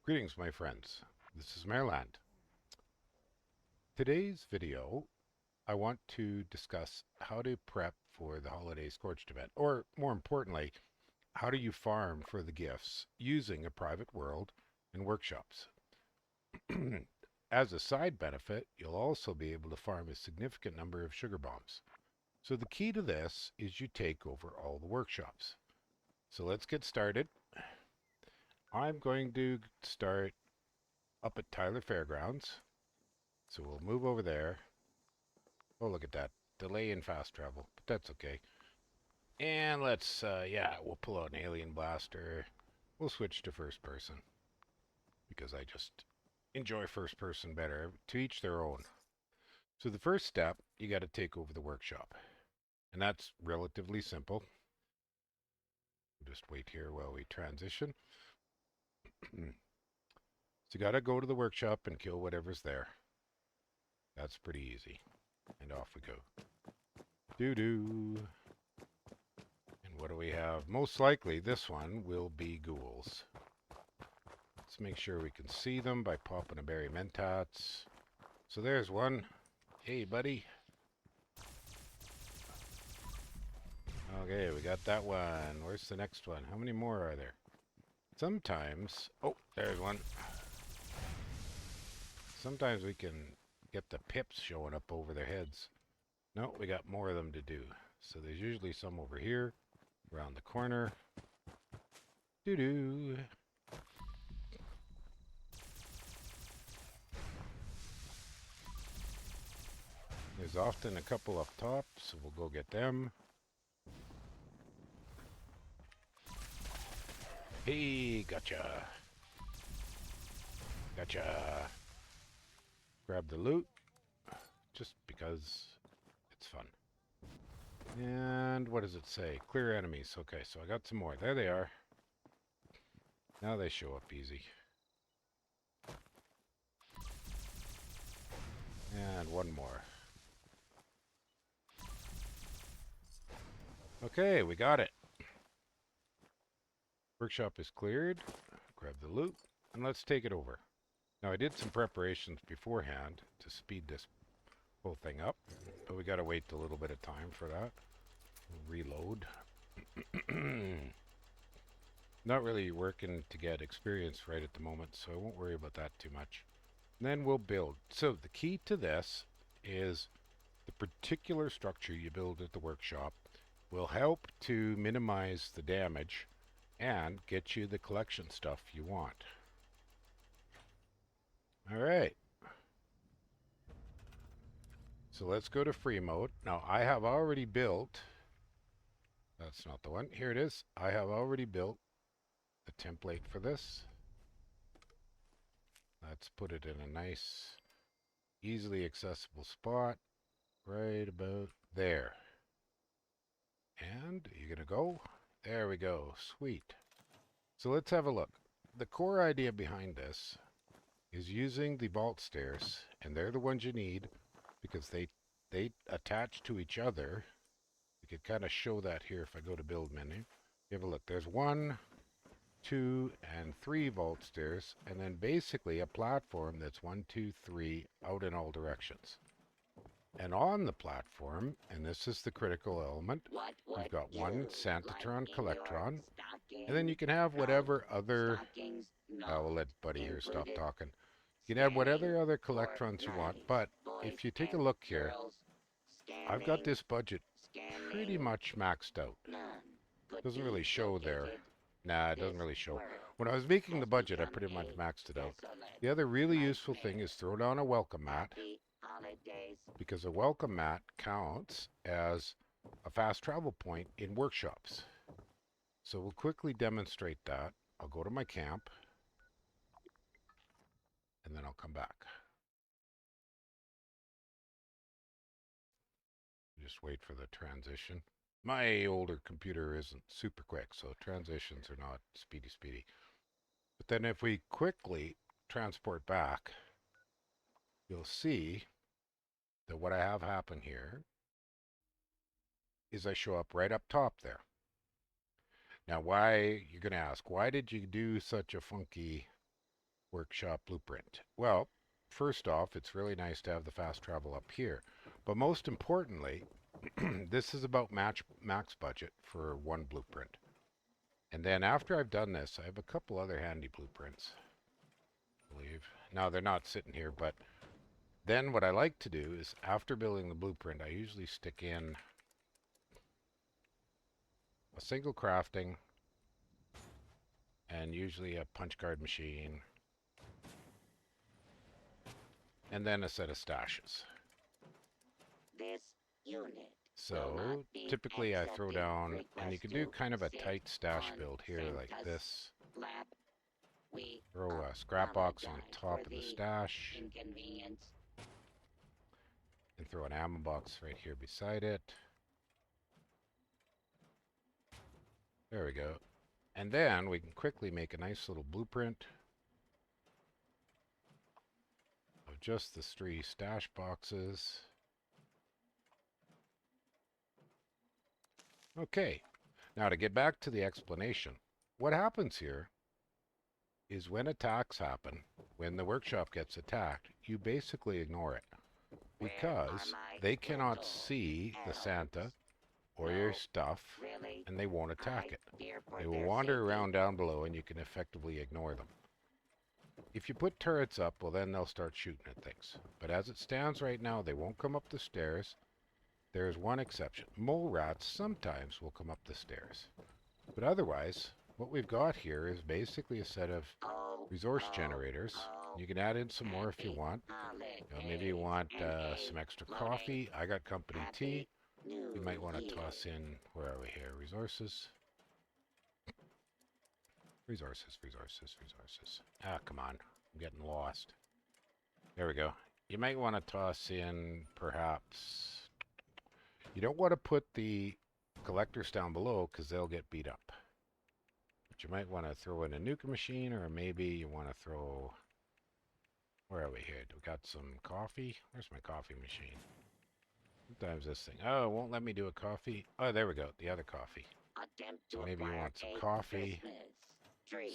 Greetings, my friends. This is Maerlande. Today's video, I want to discuss how to prep for the Holiday Scorch Event, or more importantly, how do you farm for the gifts using a private world and workshops. As a side benefit, you'll also be able to farm a significant number of sugar bombs. So the key to this is you take over all the workshops. So let's get started. I'm going to start up at Tyler Fairgrounds. So we'll move over there. Oh, look at that. Delay in fast travel, but that's okay. And let's, we'll pull out an alien blaster. We'll switch to first person because I just enjoy first person better. To each their own. So the first step, you got to take over the workshop. And that's relatively simple. Just wait here while we transition. So you got to go to the workshop and kill whatever's there. That's pretty easy. And off we go. Doo-doo. And what do we have? Most likely this one will be ghouls. Let's make sure we can see them by popping a berry mentats. So there's one. Hey, buddy. Okay, we got that one. Where's the next one? How many more are there? Sometimes... Oh, there's one. Sometimes we can get the pips showing up over their heads. No, we got more of them to do. So there's usually some over here, around the corner. Doo-doo. There's often a couple up top, so we'll go get them. Hey, gotcha. Gotcha. Grab the loot, just because it's fun. And what does it say? Clear enemies. Okay, so I got some more. There they are. Now they show up easy. And one more. Okay, we got it. Workshop is cleared. Grab the loot, and let's take it over. Now, I did some preparations beforehand to speed this whole thing up, but we got to wait a little bit of time for that. Reload. Not really working to get experience right at the moment, so I won't worry about that too much. And then we'll build. So the key to this is the particular structure you build at the workshop will help to minimize the damage and get you the collection stuff you want. All right. So let's go to free mode. Now I have already built, that's not the one, here it is. I have already built a template for this. Let's put it in a nice, easily accessible spot, right about there. And you're gonna go, there we go, sweet. So let's have a look. The core idea behind this is using the vault stairs, and they're the ones you need because they attach to each other. You could kind of show that here if I go to build menu. You have a look. There's 1, 2, and 3 vault stairs, and then basically a platform that's 1, 2, 3 out in all directions. And on the platform, and this is the critical element, you've got one Santatron Collectron, and then you can have whatever other... I will let Buddy here stop talking. You can have whatever other Collectrons you want, but if you take a look here, I've got this budget pretty much maxed out. Doesn't really show there. Nah, it doesn't really show. When I was making the budget, I pretty much maxed it out. The other really useful thing is throw down a welcome mat, because a welcome mat counts as a fast travel point in workshops. So we'll quickly demonstrate that. I'll go to my camp, and then I'll come back. Just wait for the transition. My older computer isn't super quick, so transitions are not speedy. But then if we quickly transport back, you'll see that what I have happen here is I show up right up top there. Now, why, you're going to ask, why did you do such a funky workshop blueprint? Well, first off, it's really nice to have the fast travel up here. But most importantly, this is about max budget for one blueprint. And then after I've done this, I have a couple other handy blueprints, I believe. Now, they're not sitting here, but then what I like to do is after building the blueprint, I usually stick in a single crafting and usually a punch card machine and then a set of stashes. This unit So typically I throw down, and you can do kind of a tight stash build here like this. Throw a scrap box on top of the stash and throw an ammo box right here beside it. There we go. And then we can quickly make a nice little blueprint of just the 3 stash boxes. Okay, now to get back to the explanation, what happens here is when attacks happen, when the workshop gets attacked, you basically ignore it because they cannot see the Santa or your stuff and they won't attack it. They will wander around down below and you can effectively ignore them. If you put turrets up, well then they'll start shooting at things. But as it stands right now, they won't come up the stairs. There's one exception. Mole rats sometimes will come up the stairs. But otherwise, what we've got here is basically a set of resource generators. You can add in some more if you want. Maybe you want some extra coffee. I got company tea. You might want to toss in, where are we here? Resources. Resources. Ah, come on. I'm getting lost. There we go. You might want to toss in, perhaps... You don't want to put the collectors down below because they'll get beat up. But you might want to throw in a nuke machine, or maybe you want to throw... Where are we here? We got some coffee. Where's my coffee machine? Sometimes this thing... Oh, it won't let me do a coffee. Oh, there we go. The other coffee. So maybe you want some coffee.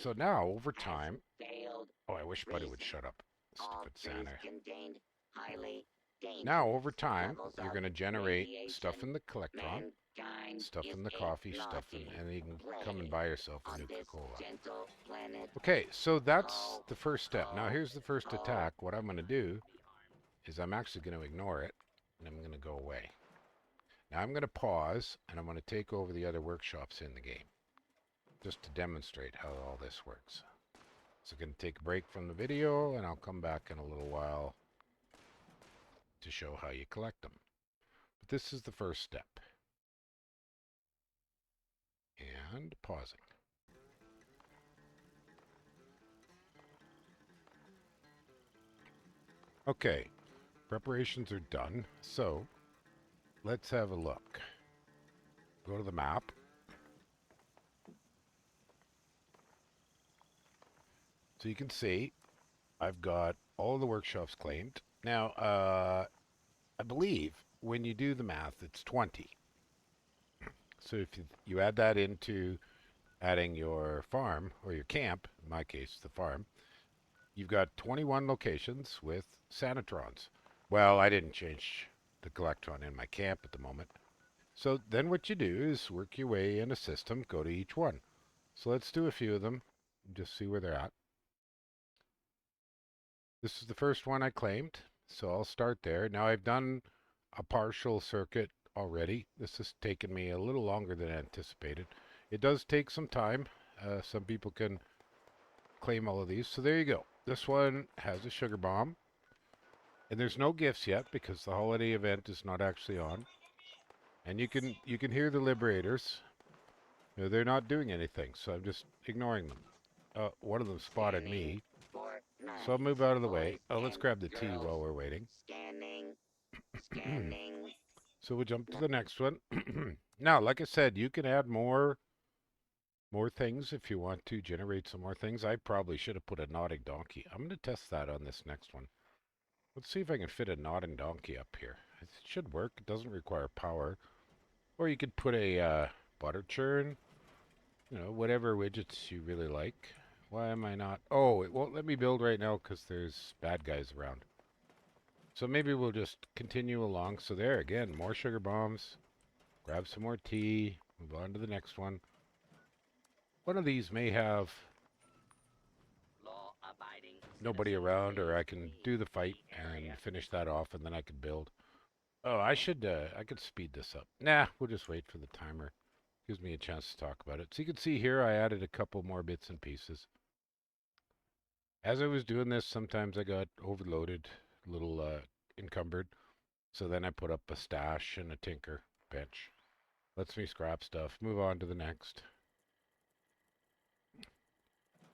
So now, over time... Oh, I wish Buddy would shut up. Stupid Santa. Now, over time, you're going to generate stuff in the Collectron, stuff in the coffee, stuff in... And you can come and buy yourself a Nuka-Cola. Okay, so that's the first step. Now, here's the first attack. What I'm going to do is I'm actually going to ignore it, and I'm going to go away. Now, I'm going to pause, and I'm going to take over the other workshops in the game, just to demonstrate how all this works. So I'm going to take a break from the video, and I'll come back in a little while to show how you collect them. But this is the first step. And pausing. Okay, preparations are done, so let's have a look. Go to the map. So you can see I've got all the workshops claimed. Now, I believe when you do the math, it's 20. So if you add that into adding your farm, or your camp, in my case, the farm, you've got 21 locations with Sanatrons. Well, I didn't change the Collectron in my camp at the moment. So then what you do is work your way in a system, go to each one. So let's do a few of them, and just see where they're at. This is the first one I claimed, so I'll start there. Now I've done a partial circuit already. This has taken me a little longer than anticipated. It does take some time. Some people can claim all of these. So there you go. This one has a sugar bomb. And there's no gifts yet because the holiday event is not actually on. And you can hear the liberators. You know, they're not doing anything, so I'm just ignoring them. One of them spotted me. So I'll move out of the way. Oh, let's grab the tea while we're waiting. So we'll jump to the next one. Now, like I said, you can add more things if you want to generate some more things. I probably should have put a nodding donkey. I'm going to test that on this next one. Let's see if I can fit a nodding donkey up here. It should work. It doesn't require power. Or you could put a butter churn. You know, whatever widgets you really like. Why am I not? Oh, it won't let me build right now because there's bad guys around. So maybe we'll just continue along. So there again, more sugar bombs. Grab some more tea. Move on to the next one. One of these may have Law-abiding nobody citizens around, or I leave can do the fight the area. and finish that off, and then I can build. Oh, I could speed this up. Nah, we'll just wait for the timer. Gives me a chance to talk about it. So you can see here I added a couple more bits and pieces. As I was doing this, sometimes I got overloaded, a little encumbered. So then I put up a stash and a tinker bench. Lets me scrap stuff. Move on to the next.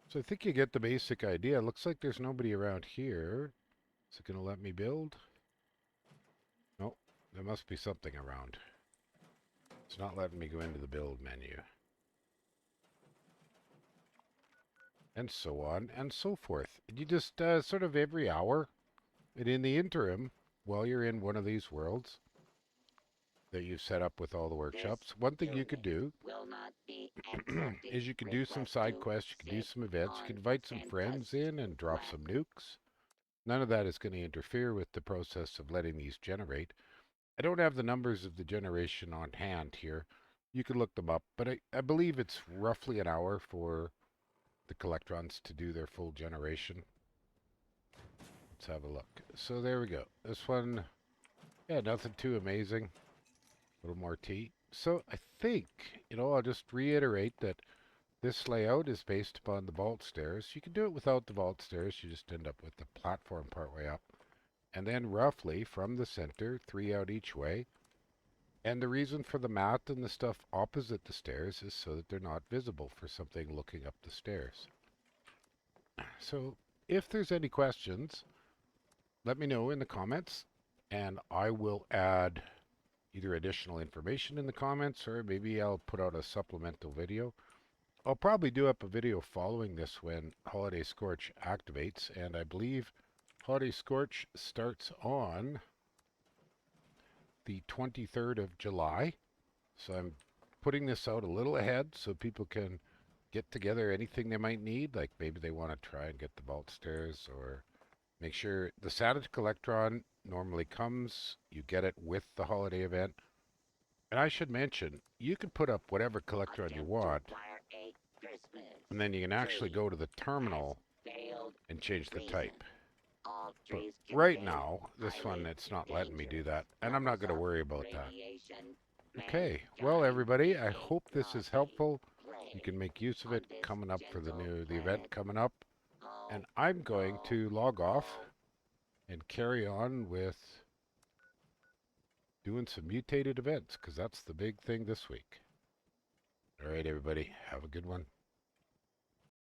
So I think you get the basic idea. Looks like there's nobody around here. Is it going to let me build? Nope. There must be something around. It's not letting me go into the build menu. And so on and so forth. You just sort of every hour, and in the interim, while you're in one of these worlds that you've set up with all the workshops, one thing you could do Will not be accepted. is you can do some Request side to quests, you can do sit some events, you on can invite some friends fantastic in and drop flag. some nukes. None of that is going to interfere with the process of letting these generate. I don't have the numbers of the generation on hand here. You can look them up, but I believe it's roughly an hour for the Collectrons to do their full generation. Let's have a look. So there we go. This one, yeah, nothing too amazing. A little more tea. So I think, I'll just reiterate that this layout is based upon the vault stairs. You can do it without the vault stairs. You just end up with the platform partway up. And then roughly from the center, 3 out each way. And the reason for the mat and the stuff opposite the stairs is so that they're not visible for something looking up the stairs. So if there's any questions, let me know in the comments, and I will add either additional information in the comments, or maybe I'll put out a supplemental video. I'll probably do up a video following this when Holiday Scorch activates, and I believe Holiday Scorch starts on the 23rd of July. So I'm putting this out a little ahead so people can get together anything they might need, like maybe they want to try and get the vault stairs, or make sure the Santa Collectron normally comes. You get it with the holiday event. And I should mention, you can put up whatever Collectron you Attempt to want, acquire a Christmas and then you can actually tree go to the terminal has failed and change the reason. type. All But trees right contain now, this one, highly it's not letting me do dangerous that, and I'm not levels going to of worry about that. radiation. Okay, Mankind well everybody, I may hope this not is helpful. You plague can make use of on it this coming up for the gentle event planet. coming up. Oh, And I'm going no, to log off no. and carry on with doing some mutated events, because that's the big thing this week. All right, everybody, have a good one.